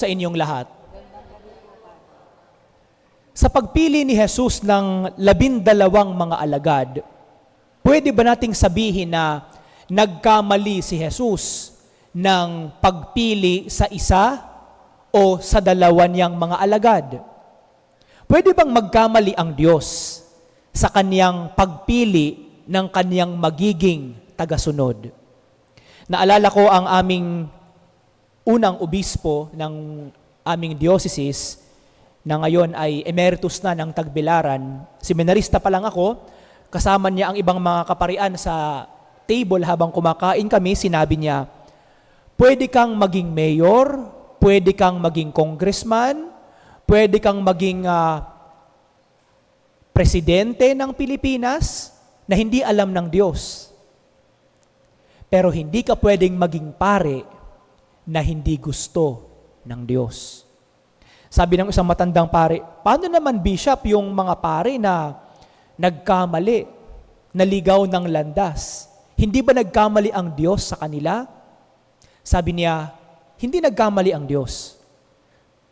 Sa inyong lahat. Sa pagpili ni Jesus ng 12 mga alagad, pwede ba nating sabihin na nagkamali si Jesus ng pagpili sa isa o sa dalawa niyang mga alagad? Pwede bang magkamali ang Diyos sa kaniyang pagpili ng kaniyang magiging tagasunod? Naalala ko ang aming unang obispo ng aming diocese na ngayon ay emeritus na ng Tagbilaran. Seminarista pa lang ako, kasama niya ang ibang mga kaparian sa table habang kumakain kami. Sinabi niya, pwede kang maging mayor, pwede kang maging congressman, pwede kang maging presidente ng Pilipinas na hindi alam ng Diyos. Pero hindi ka pwedeng maging pare na hindi gusto ng Diyos. Sabi ng isang matandang pare, paano naman, Bishop, yung mga pare na nagkamali, naligaw ng landas? Hindi ba nagkamali ang Diyos sa kanila? Sabi niya, hindi nagkamali ang Diyos.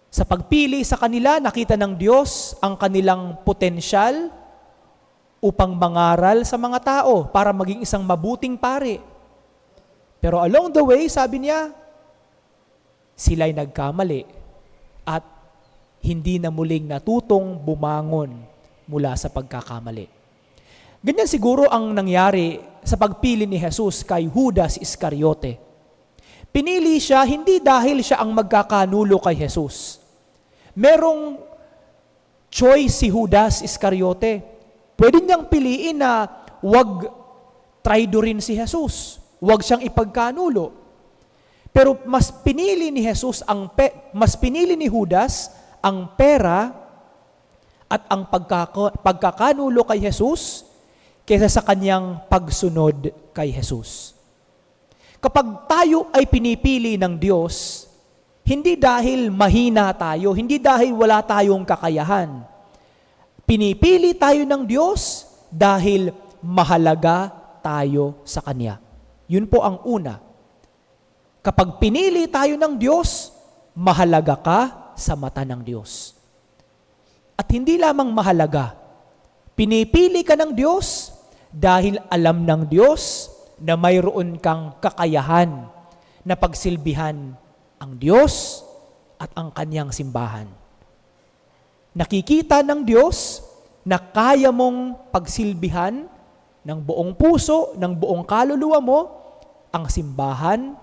Sa pagpili sa kanila, nakita ng Diyos ang kanilang potensyal upang mangaral sa mga tao para maging isang mabuting pare. Pero along the way, sabi niya, sila'y nagkamali at hindi na muling natutong bumangon mula sa pagkakamali. Ganyan siguro ang nangyari sa pagpili ni Jesus kay Judas Iscariote. Pinili siya hindi dahil siya ang magkakanulo kay Jesus. Merong choice si Judas Iscariote. Pwede niyang piliin na wag traidorin si Jesus. Wag siyang ipagkanulo. Pero mas pinili ni Judas ang pera at ang pagkakanulo kay Jesus kaysa sa kanyang pagsunod kay Jesus. Kapag tayo ay pinipili ng Diyos, hindi dahil mahina tayo, hindi dahil wala tayong kakayahan. Pinipili tayo ng Diyos dahil mahalaga tayo sa Kanya. Yun po ang una. Kapag pinili tayo ng Diyos, mahalaga ka sa mata ng Diyos. At hindi lamang mahalaga, pinipili ka ng Diyos dahil alam ng Diyos na mayroon kang kakayahan na pagsilbihan ang Diyos at ang Kanyang simbahan. Nakikita ng Diyos na kaya mong pagsilbihan ng buong puso, ng buong kaluluwa mo, ang simbahan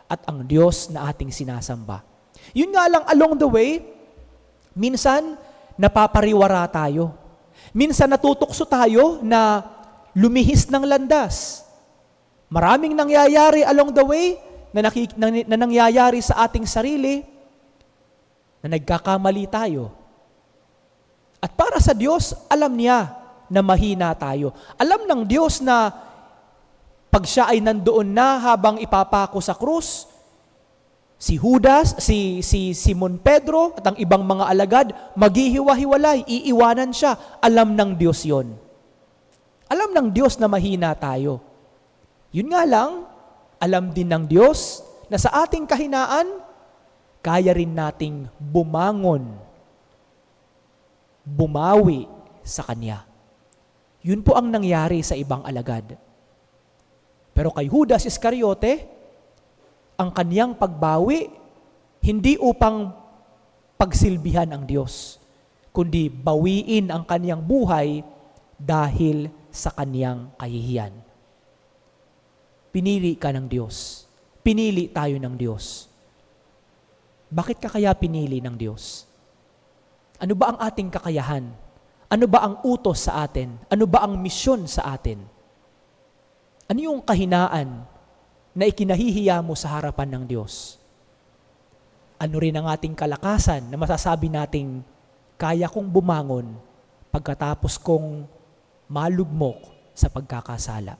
at ang Diyos na ating sinasamba. Yun nga lang, along the way, minsan napapariwara tayo. Minsan natutukso tayo na lumihis ng landas. Maraming nangyayari along the way na nangyayari sa ating sarili na nagkakamali tayo. At para sa Diyos, alam niya na mahina tayo. Alam ng Diyos na pag siya ay nandoon na habang ipapako sa krus, si Judas, si Simon Pedro at ang ibang mga alagad, maghihiwa-hiwalay, iiwanan siya. Alam ng Diyos yon. Alam ng Diyos na mahina tayo. Yun nga lang, alam din ng Diyos na sa ating kahinaan, kaya rin nating bumangon, bumawi sa Kanya. Yun po ang nangyari sa ibang alagad. Pero kay Judas Iscariote, ang kaniyang pagbawi, hindi upang pagsilbihan ang Diyos, kundi bawiin ang kaniyang buhay dahil sa kaniyang kahihiyan. Pinili ka ng Diyos. Pinili tayo ng Diyos. Bakit ka kaya pinili ng Diyos? Ano ba ang ating kakayahan? Ano ba ang utos sa atin? Ano ba ang misyon sa atin? Ano yung kahinaan na ikinahihiya mo sa harapan ng Diyos? Ano rin ang ating kalakasan na masasabi nating kaya kong bumangon pagkatapos kong malugmok sa pagkakasala?